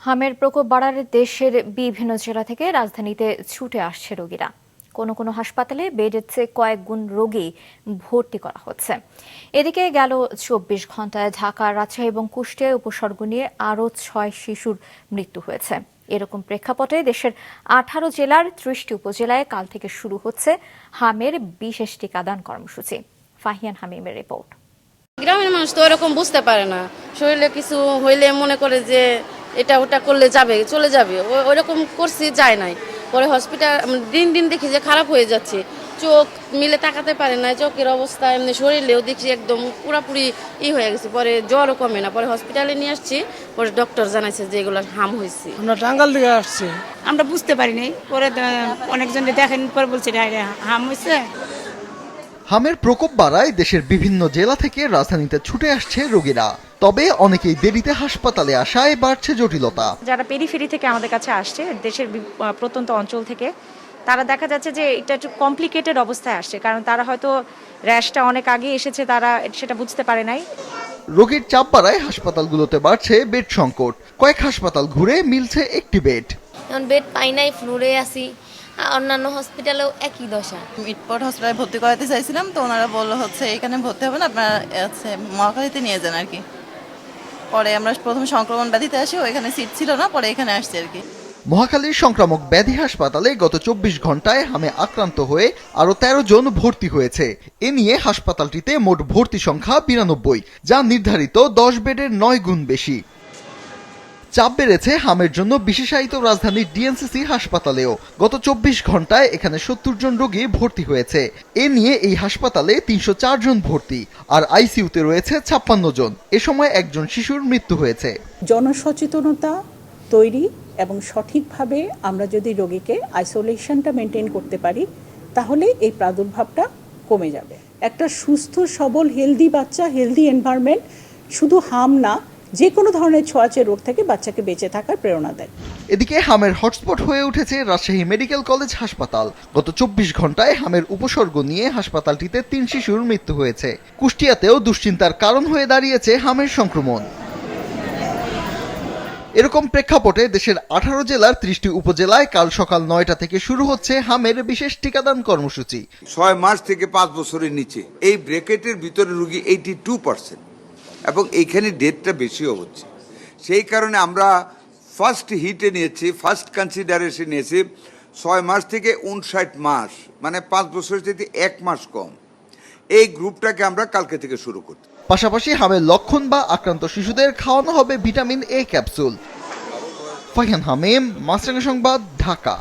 হামের প্রকোপ বাড়ার দেশের বিভিন্ন জেলা থেকে রাজধানীতে ছুটে আসছে রোগীরা। কোনো কোনো হাসপাতালে বেডের চেয়ে কয়েক গুণ রোগী ভর্তি করা হচ্ছে। এদিকে গেল ২৪ ঘন্টায় ঢাকা, রাজশাহী এবং কুষ্টিয়ায় উপসর্গ নিয়ে আরও ৬ শিশুর মৃত্যু হয়েছে। এরকম প্রেক্ষাপটে দেশের ১৮ জেলার ৩০টি উপজেলায় কাল থেকে শুরু হচ্ছে হামের বিশেষ টিকাদান কর্মসূচি। ফাহিয়ান হামিমের রিপোর্ট। গ্রামের মানুষ তো ওরকম বুঝতে পারে না, শরীরে কিছু হইলে মনে করে যে এটা ওটা করলে চলে যাবে, ওরকম করছি যায় নাই। পরে হসপিটাল দিন দিন দেখি যে খারাপ হয়ে যাচ্ছে, চোখ মিলে তাকাতে পারে না, চোখের অবস্থা এমনি, শরীরেও দেখছি একদম পুরাপুরি হয়ে গেছে। পরে জ্বরও কমে না, পরে হসপিটালে নিয়ে আসছি, পরে ডক্টর জানাইছে যে এগুলো হাম হয়েছে। আমরা টাঙ্গাল থেকে আসছি, আমরা বুঝতে পারিনি, পরে অনেকজন দেখেন, পরে বলছে হাম হয়েছে। হামের প্রকোপ বাড়ায় দেশের বিভিন্ন জেলা থেকে রাজধানীতে ছুটে আসছে রোগীরা। তবে অনেকেই দেরিতে হাসপাতালে আসায় বাড়ছে জটিলতা। যারা পেরিফেরি থেকে আমাদের কাছে আসছে, দেশের প্রত্যন্ত অঞ্চল থেকে, তারা দেখা যাচ্ছে যে এটা একটু কমপ্লিকেটেড অবস্থায় আসছে, কারণ তারা হয়তো র্যাশটা অনেক আগে এসেছে, তারা সেটা বুঝতে পারে নাই। রোগীর চাপ বাড়ায় হাসপাতালগুলোতে বাড়ছে বেড সংকট। কয়েক হাসপাতাল ঘুরে মিলছে একটি বেড। এখন বেড পাই নাই, ফ্লোরে আসি। অন্যান্য হসপিটালেও একই দশা। মিটপট হসপিটালে ভর্তি করাতে চাইছিলাম, তো ওনারা বললো এখানে ভর্তি হবে না, আপনারা মহাখালীতে নিয়ে যান আর কি। পরে আমরা প্রথমে সংক্রমণ ব্যাধিতে আসি, ওইখানে সিট ছিল না, পরে এখানে আসছি আর কি। মহাখালীর সংক্রামক ব্যাধি হাসপাতালে গত ২৪ ঘন্টায় হামে আক্রান্ত হয়ে আরও ১৩ জন ভর্তি হয়েছে। এ নিয়ে হাসপাতালটিতে মোট ভর্তি সংখ্যা ৯২, যা নির্ধারিত ১০ বেডের ৯ গুণ বেশি। চাপ বেড়েছে হামের জন্য বিশেষায়িত রাজধানীর ডিএনসিসি হাসপাতালেও। গত ২৪ ঘন্টায় এখানে ৭০ জন রোগী ভর্তি হয়েছে। এ নিয়ে এই হাসপাতালে ৩০৪ জন ভর্তি, আর আইসিইউতে রয়েছে ৫৬ জন। এ সময় একজন শিশুর মৃত্যু হয়েছে। জনসচেতনতা তৈরি এবং সঠিকভাবে আমরা যদি রোগীকে আইসোলেশনটা মেনটেন করতে পারি, তাহলে এই প্রাদুর্ভাবটা কমে যাবে। একটা সুস্থ সবল হেলদি বাচ্চা, হেলদি এনভায়রনমেন্ট শুধু হাম না, যে কোনো ধরনের ছোঁয়াচে রোগ থেকে বাচ্চাকে বেঁচে থাকার প্রেরণা দেয়। এদিকে হামের হটস্পট হয়ে উঠেছে রাজশাহী মেডিকেল কলেজ হাসপাতাল। গত ২৪ ঘন্টায় হামের উপসর্গ নিয়ে হাসপাতালটিতে ৩ শিশুর মৃত্যু হয়েছে। কুষ্টিয়াতেও দুশ্চিন্তার কারণ হয়ে দাঁড়িয়েছে হামের সংক্রমণ। এরকম প্রেক্ষাপটে দেশের ১৮ জেলার ৩০টি উপজেলায় কাল সকাল ৯টা থেকে শুরু হচ্ছে হামের বিশেষ টিকাদান কর্মসূচি। ৬ মাস থেকে ৫ বছরের নিচে এই ব্র্যাকেটের ভিতরে রোগী 82%, এবং এইখানে ডেথটা বেশিও হচ্ছে। সেই কারণে আমরা ফার্স্ট হিটে নিয়েছি, ফার্স্ট কনসিডারেশন নিয়েছি ৬ মাস থেকে ৫৯ মাস, মানে ৫ বছরের থেকে ১ মাস কম। এই গ্রুপটাকে আমরা কালকে থেকে শুরু করছি। পাশাপাশি হামের লক্ষণ বা আক্রান্ত শিশুদের খাওয়ানো হবে ভিটামিন এ ক্যাপসুল। ফাহিয়ান হামিম, মাছরাঙা সংবাদ, ঢাকা।